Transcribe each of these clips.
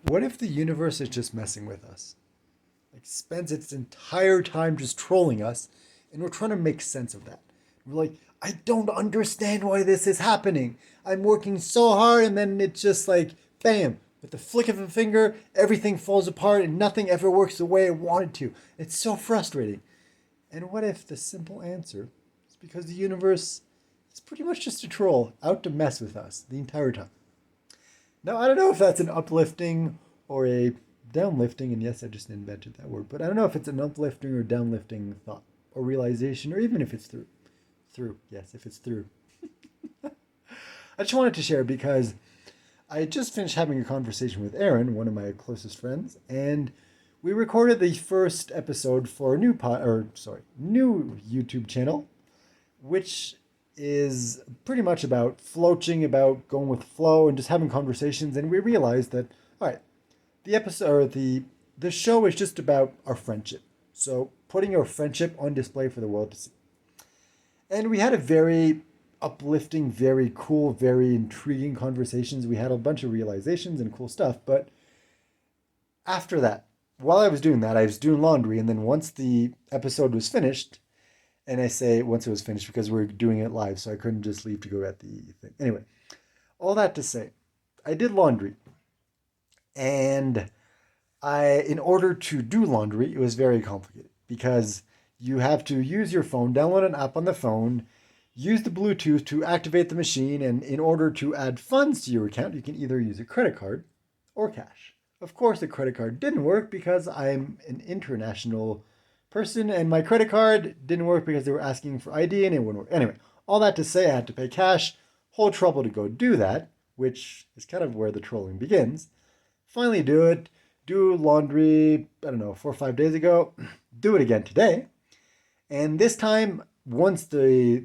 What if the universe is just messing with us? Like spends its entire time just trolling us, and we're trying to make sense of that. We're like, I don't understand why this is happening. I'm working so hard, and then it's just like, bam, with the flick of a finger, everything falls apart and nothing ever works the way I wanted to. It's so frustrating. And what if the simple answer is because the universe is pretty much just a troll out to mess with us the entire time? Now, I don't know if that's an uplifting or a downlifting, and yes, I just invented that word, but I don't know if it's an uplifting or downlifting thought or realization, or even if it's through. Through, yes, if it's through. I just wanted to share because I just finished having a conversation with Aaron, one of my closest friends, and we recorded the first episode for a new YouTube channel, which is pretty much about floaching, about going with flow and just having conversations. And we realized that, all right, the episode or the show is just about our friendship. So putting our friendship on display for the world to see. And we had a very uplifting, very cool, very intriguing conversations. We had a bunch of realizations and cool stuff. But after that, while I was doing that, I was doing laundry. And then once the episode was finished, and I say once it was finished because we are doing it live, so I couldn't just leave to go at the thing. Anyway, all that to say, I did laundry. And in order to do laundry, it was very complicated because you have to use your phone, download an app on the phone, use the Bluetooth to activate the machine, and in order to add funds to your account, you can either use a credit card or cash. Of course, the credit card didn't work because I'm an international person, and my credit card didn't work because they were asking for ID and it wouldn't work. Anyway, all that to say, I had to pay cash. Whole trouble to go do that, which is kind of where the trolling begins. Finally, do laundry, I don't know, 4 or 5 days ago, do it again today. And this time, once the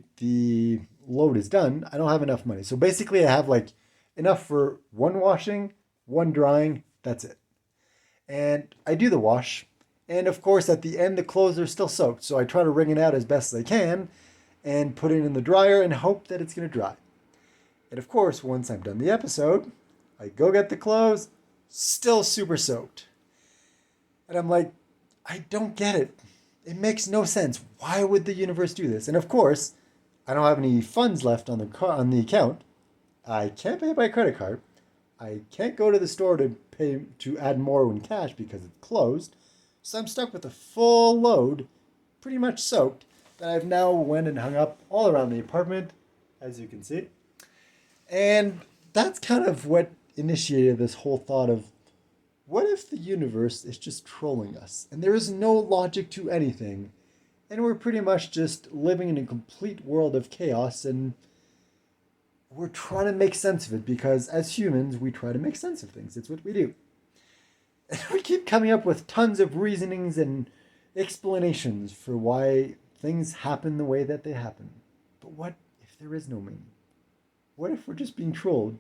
load is done, I don't have enough money. So basically, I have like enough for one washing, one drying. That's it. And I do the wash. And of course, at the end, the clothes are still soaked. So I try to wring it out as best as I can and put it in the dryer and hope that it's going to dry. And of course, once I'm done the episode, I go get the clothes, still super soaked. And I'm like, I don't get it. It makes no sense. Why would the universe do this? And of course, I don't have any funds left on the account. I can't pay by credit card. I can't go to the store to pay to add more in cash because it's closed. So I'm stuck with a full load, pretty much soaked, that I've now went and hung up all around the apartment, as you can see. And that's kind of what initiated this whole thought of what if the universe is just trolling us and there is no logic to anything and we're pretty much just living in a complete world of chaos and we're trying to make sense of it because as humans we try to make sense of things. It's what we do. And we keep coming up with tons of reasonings and explanations for why things happen the way that they happen. But what if there is no meaning? What if we're just being trolled?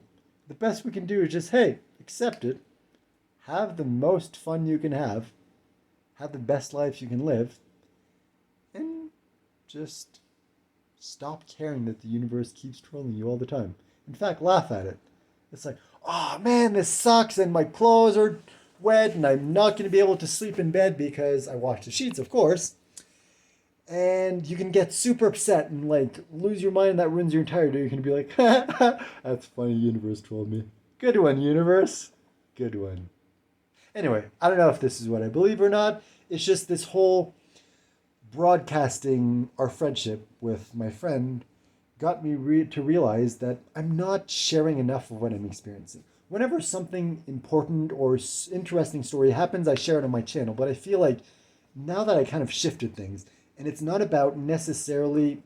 The best we can do is just, hey, accept it, have the most fun you can have the best life you can live, and just stop caring that the universe keeps trolling you all the time. In fact, laugh at it. It's like, oh man, this sucks, and my clothes are wet, and I'm not going to be able to sleep in bed because I washed the sheets, of course. And you can get super upset and like lose your mind, and that ruins your entire day. You can be like, that's funny, universe trolled me. Good one, universe. Good one. Anyway, I don't know if this is what I believe or not. It's just this whole broadcasting our friendship with my friend got me to realize that I'm not sharing enough of what I'm experiencing. Whenever something important or interesting story happens, I share it on my channel. But I feel like now that I kind of shifted things, and it's not about necessarily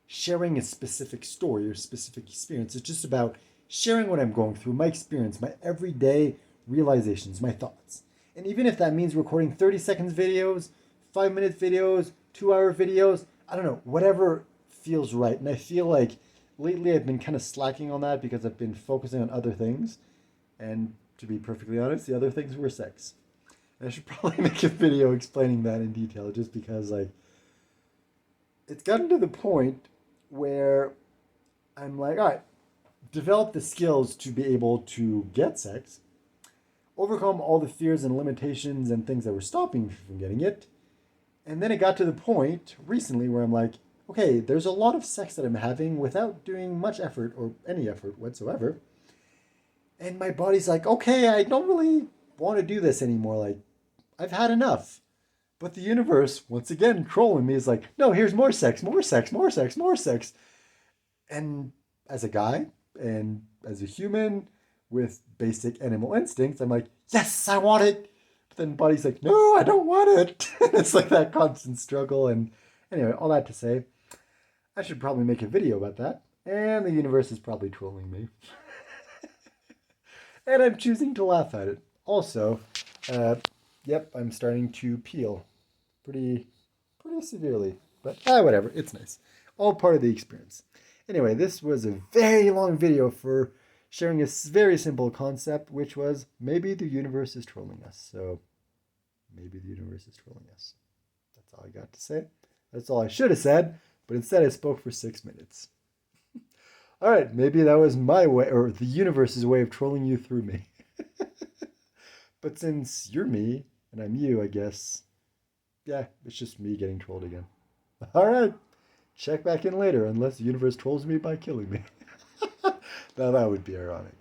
sharing a specific story or specific experience. It's just about sharing what I'm going through, my experience, my everyday realizations, my thoughts. And even if that means recording 30 seconds videos, 5 minute videos, 2 hour videos, I don't know, whatever feels right. And I feel like lately I've been kind of slacking on that because I've been focusing on other things. And to be perfectly honest, the other things were sex. And I should probably make a video explaining that in detail just because like it's gotten to the point where I'm like, all right, develop the skills to be able to get sex. overcome all the fears and limitations and things that were stopping me from getting it. And then it got to the point recently where I'm like, okay, there's a lot of sex that I'm having without doing much effort or any effort whatsoever. And my body's like, okay, I don't really want to do this anymore. Like, I've had enough. But the universe, once again, trolling me, is like, no, here's more sex, more sex, more sex, more sex. And as a guy and as a human with basic animal instincts, I'm like, yes, I want it. But then body's like, no, I don't want it. It's like that constant struggle. And anyway, all that to say, I should probably make a video about that. And the universe is probably trolling me. And I'm choosing to laugh at it. Also, yep, I'm starting to peel pretty severely. But whatever, it's nice. All part of the experience. Anyway, this was a very long video for sharing a very simple concept, which was maybe the universe is trolling us. So maybe the universe is trolling us. That's all I got to say. That's all I should have said, but instead I spoke for 6 minutes. All right, maybe that was my way, or the universe's way of trolling you through me. But since you're me and I'm you, I guess, yeah, it's just me getting trolled again. All right, check back in later, unless the universe trolls me by killing me. Now that would be ironic.